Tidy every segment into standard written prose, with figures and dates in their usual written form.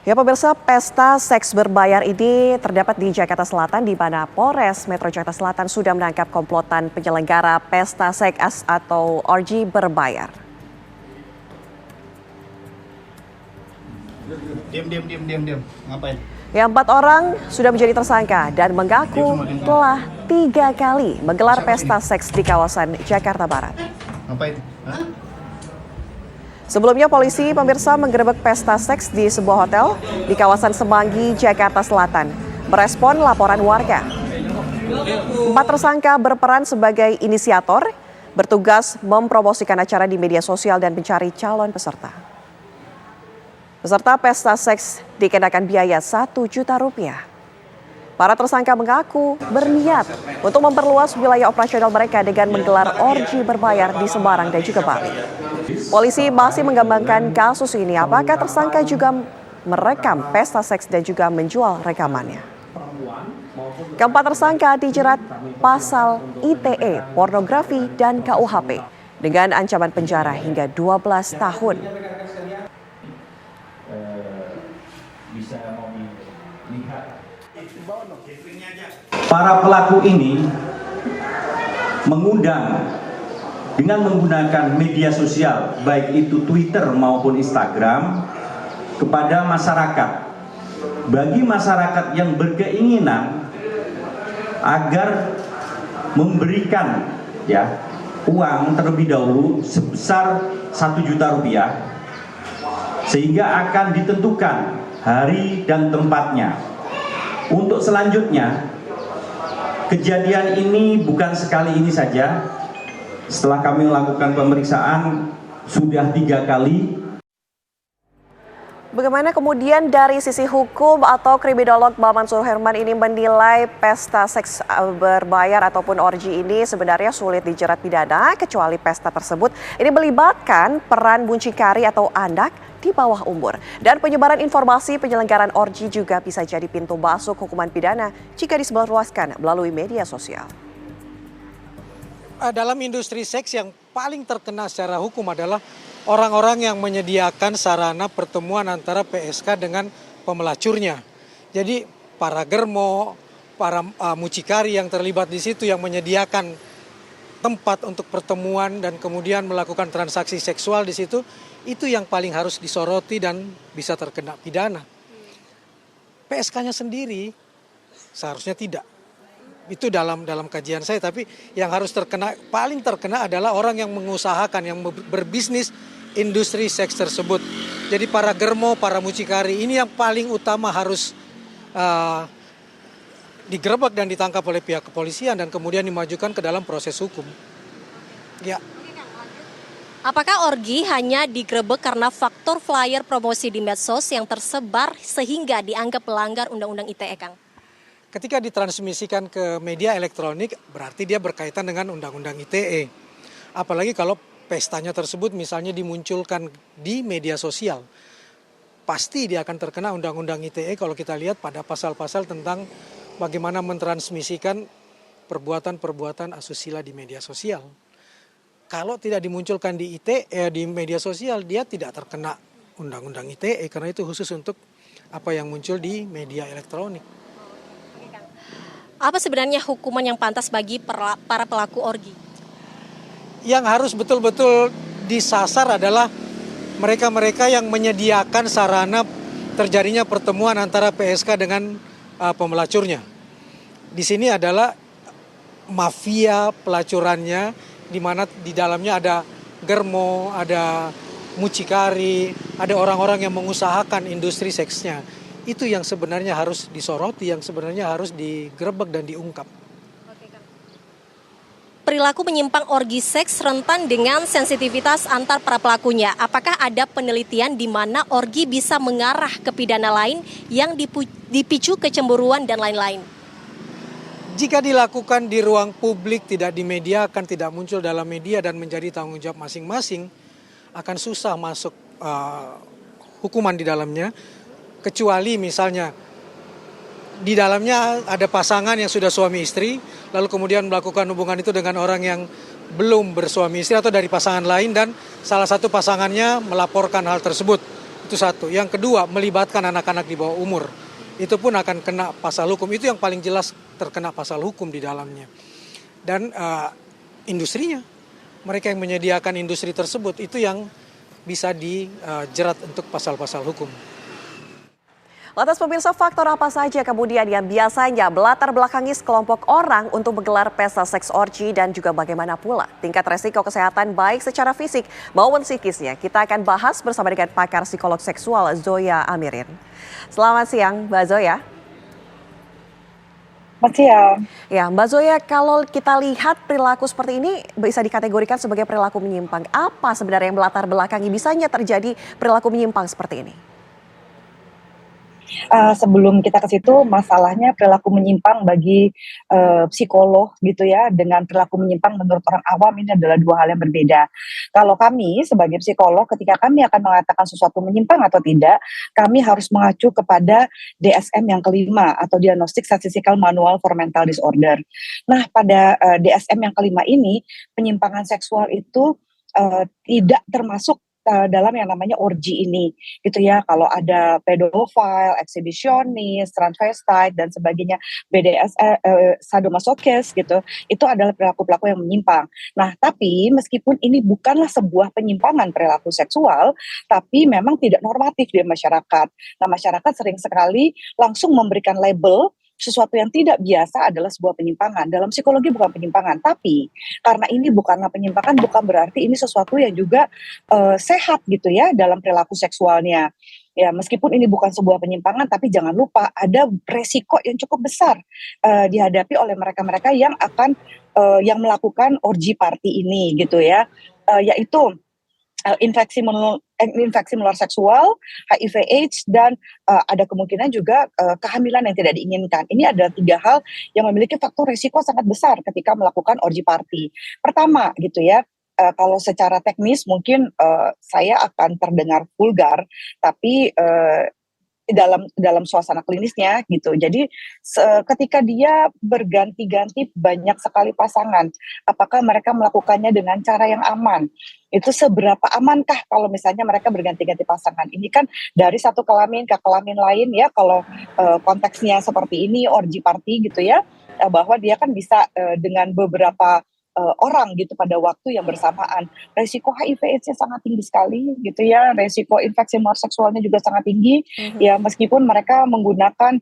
Ya pemirsa, pesta seks berbayar ini terdapat di Jakarta Selatan di mana Polres Metro Jakarta Selatan sudah menangkap komplotan penyelenggara pesta seks atau orgi berbayar. Diam. Ngapain? Ya, 4 orang sudah menjadi tersangka dan mengaku telah 3 kali menggelar pesta seks di kawasan Jakarta Barat. Ngapain? Hah? Sebelumnya polisi pemirsa menggerebek pesta seks di sebuah hotel di kawasan Semanggi, Jakarta Selatan. Merespon laporan warga. 4 tersangka berperan sebagai inisiator, bertugas mempromosikan acara di media sosial dan mencari calon peserta. Peserta pesta seks dikenakan biaya Rp1 juta. Para tersangka mengaku berniat untuk memperluas wilayah operasional mereka dengan menggelar orgi berbayar di Semarang dan juga Bali. Polisi masih mengembangkan kasus ini. Apakah tersangka juga merekam pesta seks dan juga menjual rekamannya? Keempat tersangka dijerat pasal ITE, pornografi dan KUHP dengan ancaman penjara hingga 12 tahun. Para pelaku ini mengundang dengan menggunakan media sosial, baik itu Twitter maupun Instagram, kepada masyarakat. Bagi masyarakat yang berkeinginan agar memberikan uang terlebih dahulu sebesar Rp1 juta, sehingga akan ditentukan hari dan tempatnya. Untuk selanjutnya, kejadian ini bukan sekali ini saja. Setelah kami melakukan pemeriksaan, sudah 3 kali. Bagaimana kemudian dari sisi hukum atau kriminolog Bapak Mansur Herman ini menilai pesta seks berbayar ataupun orgi ini sebenarnya sulit dijerat pidana kecuali pesta tersebut ini melibatkan peran muncikari atau anak di bawah umur. Dan penyebaran informasi penyelenggaraan orgi juga bisa jadi pintu masuk hukuman pidana jika disebarluaskan melalui media sosial. Dalam industri seks yang paling terkena secara hukum adalah orang-orang yang menyediakan sarana pertemuan antara PSK dengan pemelacurnya. Jadi para germo, para mucikari yang terlibat di situ yang menyediakan tempat untuk pertemuan dan kemudian melakukan transaksi seksual di situ, itu yang paling harus disoroti dan bisa terkena pidana. PSK-nya sendiri seharusnya tidak. Itu dalam kajian saya, tapi yang harus paling terkena adalah orang yang mengusahakan, yang berbisnis industri seks tersebut. Jadi para germo, para mucikari ini yang paling utama harus digerebek dan ditangkap oleh pihak kepolisian dan kemudian dimajukan ke dalam proses hukum. Ya. Apakah orgi hanya digerebek karena faktor flyer promosi di medsos yang tersebar sehingga dianggap melanggar Undang-Undang ITE, Kang? Ketika ditransmisikan ke media elektronik, berarti dia berkaitan dengan Undang-Undang ITE. Apalagi kalau pestanya tersebut misalnya dimunculkan di media sosial. Pasti dia akan terkena Undang-Undang ITE kalau kita lihat pada pasal-pasal tentang bagaimana mentransmisikan perbuatan-perbuatan asusila di media sosial. Kalau tidak dimunculkan di ITE, di media sosial, dia tidak terkena Undang-Undang ITE karena itu khusus untuk apa yang muncul di media elektronik. Apa sebenarnya hukuman yang pantas bagi para pelaku orgi? Yang harus betul-betul disasar adalah mereka-mereka yang menyediakan sarana terjadinya pertemuan antara PSK dengan pemelacurnya. Di sini adalah mafia pelacurannya, di mana di dalamnya ada germo, ada mucikari, ada orang-orang yang mengusahakan industri seksnya. Itu yang sebenarnya harus disoroti, yang sebenarnya harus digerebek dan diungkap. Perilaku menyimpang orgi seks rentan dengan sensitivitas antar para pelakunya. Apakah ada penelitian di mana orgi bisa mengarah ke pidana lain yang dipicu kecemburuan dan lain-lain? Jika dilakukan di ruang publik, tidak di media, akan tidak muncul dalam media dan menjadi tanggung jawab masing-masing, akan susah masuk hukuman di dalamnya. Kecuali misalnya di dalamnya ada pasangan yang sudah suami istri, lalu kemudian melakukan hubungan itu dengan orang yang belum bersuami istri atau dari pasangan lain dan salah satu pasangannya melaporkan hal tersebut. Itu satu. Yang kedua, melibatkan anak-anak di bawah umur. Itu pun akan kena pasal hukum. Itu yang paling jelas terkena pasal hukum di dalamnya. Dan industrinya, mereka yang menyediakan industri tersebut, itu yang bisa dijerat untuk pasal-pasal hukum. Lantas pemirsa, faktor apa saja kemudian yang biasanya melatar belakangi sekelompok orang untuk menggelar pesta seks orgi dan juga bagaimana pula tingkat resiko kesehatan baik secara fisik maupun psikisnya. Kita akan bahas bersama dengan pakar psikolog seksual Zoya Amirin. Selamat siang Mbak Zoya. Selamat siang. Ya Mbak Zoya, kalau kita lihat perilaku seperti ini bisa dikategorikan sebagai perilaku menyimpang. Apa sebenarnya yang melatar belakangi bisanya terjadi perilaku menyimpang seperti ini? Sebelum kita ke situ, masalahnya perilaku menyimpang bagi psikolog gitu ya, dengan perilaku menyimpang menurut orang awam ini adalah dua hal yang berbeda. Kalau kami sebagai psikolog, ketika kami akan mengatakan sesuatu menyimpang atau tidak, kami harus mengacu kepada DSM yang kelima atau Diagnostic Statistical Manual for Mental Disorder. Nah, pada DSM yang kelima ini, penyimpangan seksual itu tidak termasuk dalam yang namanya orgi ini gitu ya. Kalau ada pedofile, exhibitionist, transvestite dan sebagainya, BDSM, sadomasokis gitu, itu adalah perilaku-perilaku yang menyimpang. Nah, tapi meskipun ini bukanlah sebuah penyimpangan perilaku seksual, tapi memang tidak normatif di masyarakat. Nah, masyarakat sering sekali langsung memberikan label sesuatu yang tidak biasa adalah sebuah penyimpangan. Dalam psikologi bukan penyimpangan, tapi karena ini bukanlah penyimpangan, bukan berarti ini sesuatu yang juga sehat gitu ya dalam perilaku seksualnya. Ya, meskipun ini bukan sebuah penyimpangan, tapi jangan lupa ada resiko yang cukup besar dihadapi oleh mereka-mereka yang akan yang melakukan orgy party ini gitu ya, yaitu infeksi menular seksual, HIV/AIDS, dan ada kemungkinan juga kehamilan yang tidak diinginkan. Ini adalah 3 hal yang memiliki faktor risiko sangat besar ketika melakukan orgy party. Pertama gitu ya, kalau secara teknis mungkin saya akan terdengar vulgar, tapi dalam suasana klinisnya gitu. Jadi ketika dia berganti-ganti banyak sekali pasangan, apakah mereka melakukannya dengan cara yang aman? Itu seberapa amankah kalau misalnya mereka berganti-ganti pasangan? Ini kan dari satu kelamin ke kelamin lain ya, kalau konteksnya seperti ini, orgy party gitu ya, bahwa dia kan bisa dengan beberapa orang gitu pada waktu yang bersamaan. Resiko HIV/AIDS-nya sangat tinggi sekali gitu ya, resiko infeksi menular seksualnya juga sangat tinggi. Ya, meskipun mereka menggunakan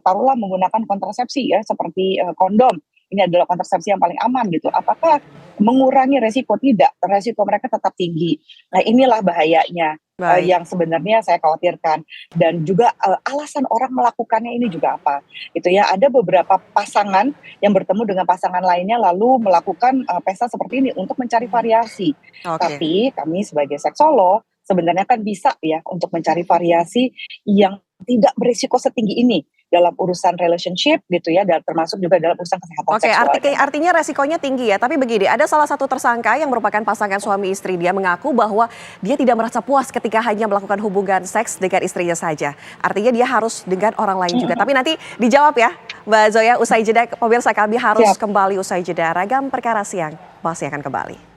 taruhlah menggunakan kontrasepsi ya seperti kondom. Ini adalah kontrasepsi yang paling aman gitu. Apakah mengurangi resiko? Tidak, resiko mereka tetap tinggi. Nah, inilah bahayanya yang sebenarnya saya khawatirkan. Dan juga alasan orang melakukannya ini juga apa? Gitu ya, ada beberapa pasangan yang bertemu dengan pasangan lainnya lalu melakukan pesta seperti ini untuk mencari variasi. Tapi kami sebagai seksolog sebenarnya kan bisa ya untuk mencari variasi yang tidak berisiko setinggi ini dalam urusan relationship gitu ya, dan termasuk juga dalam urusan kesehatan seksual. Artinya resikonya tinggi ya, tapi begini, ada salah satu tersangka yang merupakan pasangan suami istri, dia mengaku bahwa dia tidak merasa puas ketika hanya melakukan hubungan seks dengan istrinya saja. Artinya dia harus dengan orang lain juga. Tapi nanti dijawab ya Mbak Zoya, usai jeda. Pemirsa, kami harus kembali usai jeda. Ragam Perkara Siang masih akan kembali.